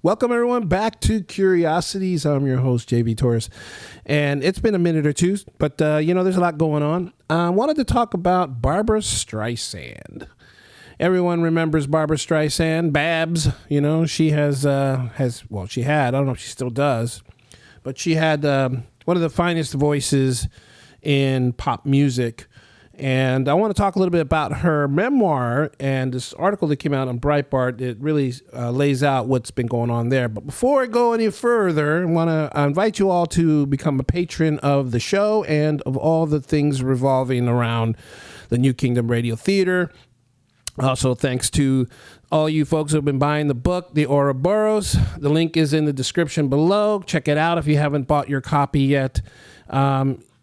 Welcome, everyone, back to Curiosities. I'm your host, JV&x, and it's been a minute or two, but, there's a lot going on. I wanted to talk about Barbra Streisand. Everyone remembers Barbra Streisand, Babs. She she had, I don't know if she still does, but she had one of the finest voices in pop music. And I want to talk a little bit about her memoir and this article that came out on Breitbart. It really lays out what's been going on there. But before I go any further, I want to invite you all to become a patron of the show and of all the things revolving around the New Kingdom Radio Theater. Also, thanks to all you folks who have been buying the book, The Ouroboros. The link is in the description below. Check it out if you haven't bought your copy yet.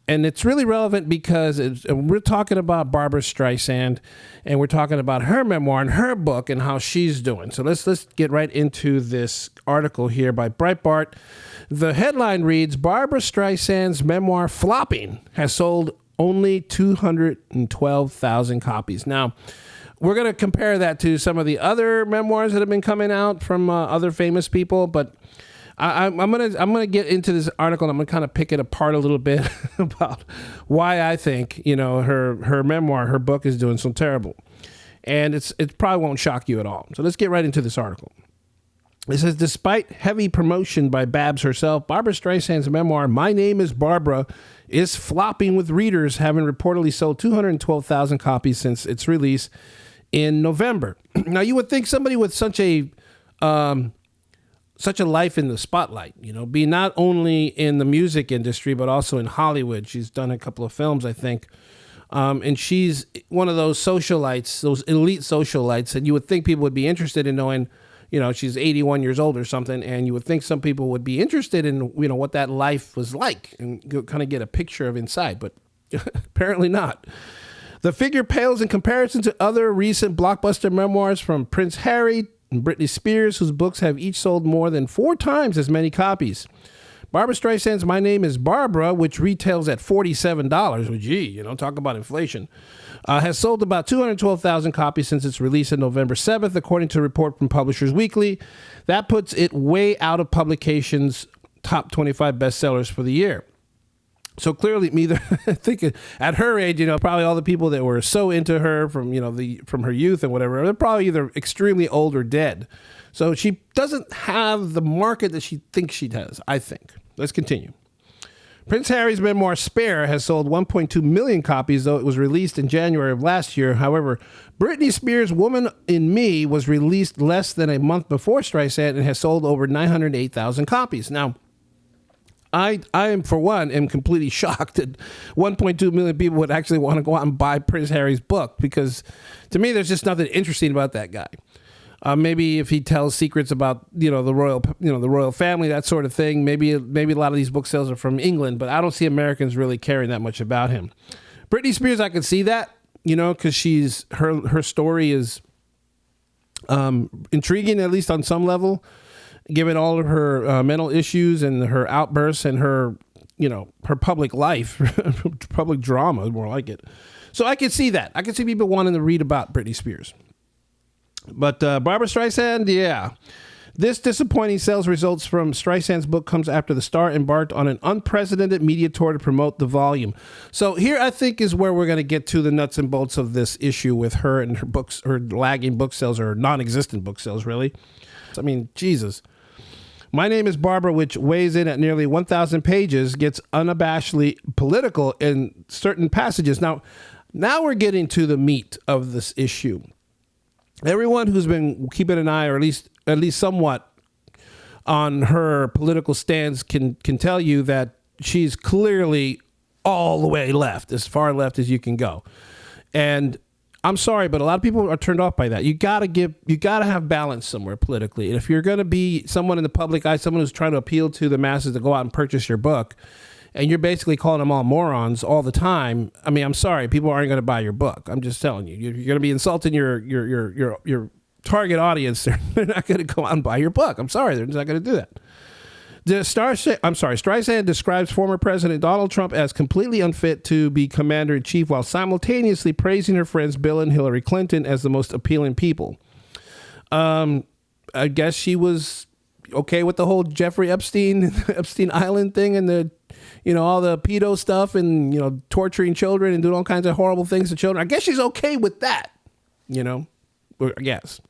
And it's really relevant because we're talking about Barbra Streisand, and we're talking about her memoir and her book and how she's doing. So let's get right into this article here by Breitbart. The headline reads, Barbra Streisand's memoir flopping has sold only 212,000 copies. Now, we're going to compare that to some of the other memoirs that have been coming out from other famous people, but I'm gonna get into this article and I'm gonna kind of pick it apart a little bit about why I think her memoir, her book is doing so terrible, and it probably won't shock you at all. So let's get right into this article. It says, despite heavy promotion by Babs herself, Barbra Streisand's memoir, My Name is Barbra, is flopping with readers, having reportedly sold 212,000 copies since its release in November. Now, you would think somebody with such a life in the spotlight, being not only in the music industry, but also in Hollywood. She's done a couple of films, I think. And she's one of those socialites, those elite socialites, and you would think people would be interested in knowing, she's 81 years old or something, and you would think some people would be interested in, what that life was like and kind of get a picture of inside, but apparently not. The figure pales in comparison to other recent blockbuster memoirs from Prince Harry and Britney Spears, whose books have each sold more than 4 times as many copies. Barbra Streisand's My Name is Barbra, which retails at $47, well, talk about inflation, has sold about 212,000 copies since its release on November 7th, according to a report from Publishers Weekly. That puts it way out of publications' top 25 bestsellers for the year. So clearly, I think at her age, probably all the people that were so into her from her youth and whatever, they're probably either extremely old or dead. So she doesn't have the market that she thinks she does, I think. Let's continue. Prince Harry's memoir, Spare, has sold 1.2 million copies, though it was released in January of last year. However, Britney Spears' Woman in Me was released less than a month before Streisand and has sold over 908,000 copies. Now, I am, for one, am completely shocked that 1.2 million people would actually want to go out and buy Prince Harry's book, because to me, there's just nothing interesting about that guy. Maybe if he tells secrets about, the royal family, that sort of thing, maybe a lot of these book sales are from England, but I don't see Americans really caring that much about him. Britney Spears, I could see that, because her story is intriguing, at least on some level, given all of her mental issues and her outbursts and her public life, public drama, more like it. So I can see that. I can see people wanting to read about Britney Spears. But Barbra Streisand, yeah. This disappointing sales results from Streisand's book comes after the star embarked on an unprecedented media tour to promote the volume. So here, I think, is where we're going to get to the nuts and bolts of this issue with her and her books, her lagging book sales, or non-existent book sales, really. I mean, Jesus. My Name is Barbra, which weighs in at nearly 1,000 pages, gets unabashedly political in certain passages. Now we're getting to the meat of this issue. Everyone who's been keeping an eye, or at least somewhat, on her political stance can tell you that she's clearly all the way left, as far left as you can go. And I'm sorry, but a lot of people are turned off by that. You gotta have balance somewhere politically. And if you're gonna be someone in the public eye, someone who's trying to appeal to the masses to go out and purchase your book, and you're basically calling them all morons all the time, I mean, I'm sorry, people aren't gonna buy your book. I'm just telling you. You're gonna be insulting your target audience. They're not gonna go out and buy your book. I'm sorry, they're just not gonna do that. Streisand describes former President Donald Trump as completely unfit to be commander-in-chief, while simultaneously praising her friends Bill and Hillary Clinton as the most appealing people. I guess she was okay with the whole Jeffrey Epstein Island thing and the, all the pedo stuff and, torturing children and doing all kinds of horrible things to children. I guess she's okay with that, I guess.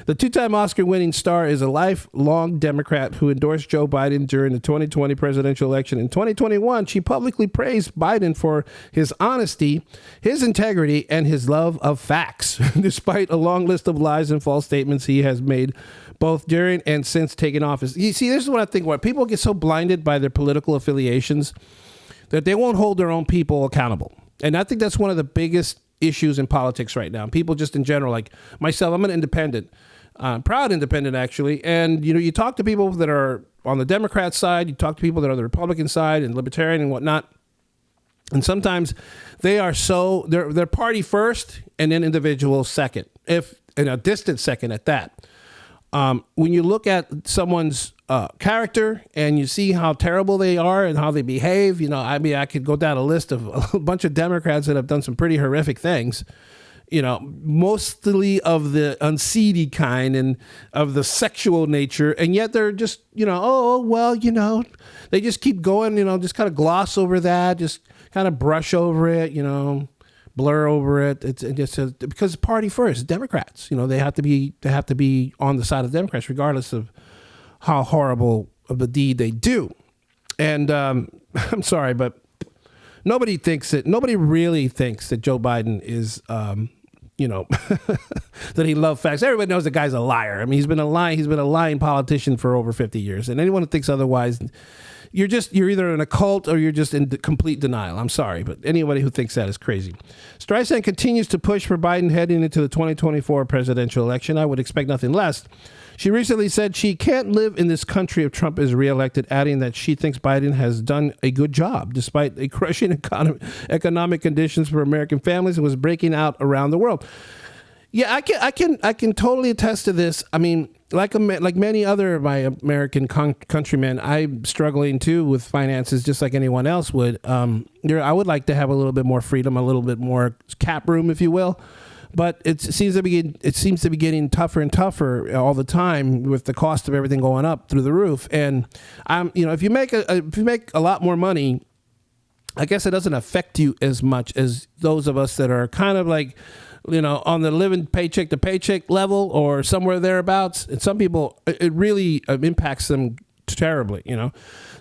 The two-time Oscar-winning star is a lifelong Democrat who endorsed Joe Biden during the 2020 presidential election. In 2021, she publicly praised Biden for his honesty, his integrity, and his love of facts, despite a long list of lies and false statements he has made both during and since taking office. You see, this is what I think. Why people get so blinded by their political affiliations that they won't hold their own people accountable. And I think that's one of the biggest issues in politics right now. People just in general, like myself, I'm an independent. Proud independent, actually. And, you talk to people that are on the Democrat side, you talk to people that are on the Republican side and libertarian and whatnot. And sometimes they are they're party first and then individual second, if in a distant second at that. When you look at someone's character and you see how terrible they are and how they behave, I could go down a list of a bunch of Democrats that have done some pretty horrific things. Mostly of the unseedy kind and of the sexual nature. And yet they're just, they just keep going, just kind of gloss over that, just kind of brush over it, blur over it. It's just because party first, Democrats, they have to be on the side of Democrats, regardless of how horrible of a deed they do. And I'm sorry, but nobody really thinks that Joe Biden is, that he loves facts. Everybody knows the guy's a liar. I mean, he's been a lying politician for over 50 years. And anyone who thinks otherwise, you're either in a cult or you're just in complete denial. I'm sorry, but anybody who thinks that is crazy. Streisand continues to push for Biden heading into the 2024 presidential election. I would expect nothing less. She recently said she can't live in this country if Trump is reelected, adding that she thinks Biden has done a good job despite a crushing economic conditions for American families and was breaking out around the world. Yeah, I can totally attest to this. I mean, like many other of my American countrymen, I'm struggling too with finances, just like anyone else would. I would like to have a little bit more freedom, a little bit more cap room, if you will. But it seems to be getting tougher and tougher all the time with the cost of everything going up through the roof. And if you make a lot more money, I guess it doesn't affect you as much as those of us that are kind of like, on the living paycheck to paycheck level or somewhere thereabouts. And some people, it really impacts them terribly.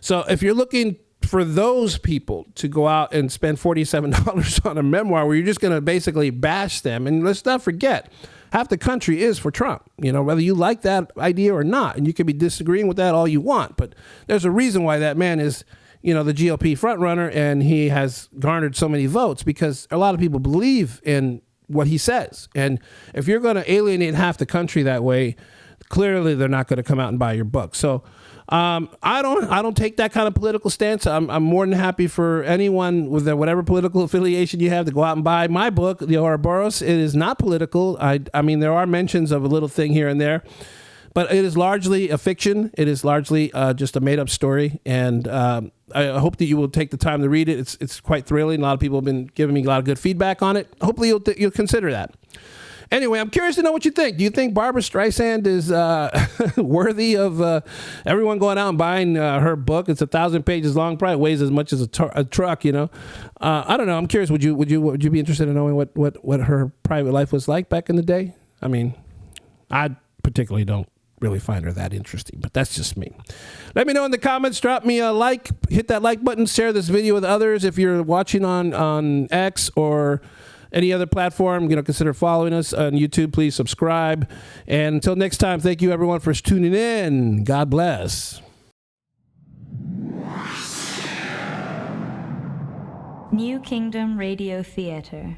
So if you're looking for those people to go out and spend $47 on a memoir where you're just going to basically bash them. And let's not forget, half the country is for Trump, whether you like that idea or not. And you can be disagreeing with that all you want. But there's a reason why that man is, the GOP frontrunner and he has garnered so many votes because a lot of people believe in what he says. And if you're going to alienate half the country that way, clearly they're not going to come out and buy your book. So I don't take that kind of political stance. I'm more than happy for anyone with whatever political affiliation you have to go out and buy my book, The Ouroboros. It is not political. I mean, there are mentions of a little thing here and there, but it is largely a fiction. It is largely just a made-up story, and I hope that you will take the time to read it. It's quite thrilling. A lot of people have been giving me a lot of good feedback on it. Hopefully, you'll consider that. Anyway, I'm curious to know what you think. Do you think Barbra Streisand is worthy of everyone going out and buying her book? It's 1,000 pages long, probably weighs as much as a truck. I don't know. I'm curious. Would you be interested in knowing what her private life was like back in the day? I mean, I particularly don't really find her that interesting, but that's just me. Let me know in the comments. Drop me a like. Hit that like button. Share this video with others. If you're watching on X or any other platform, consider following us on YouTube. Please subscribe. And until next time, thank you everyone for tuning in. God bless. New Kingdom Radio Theater.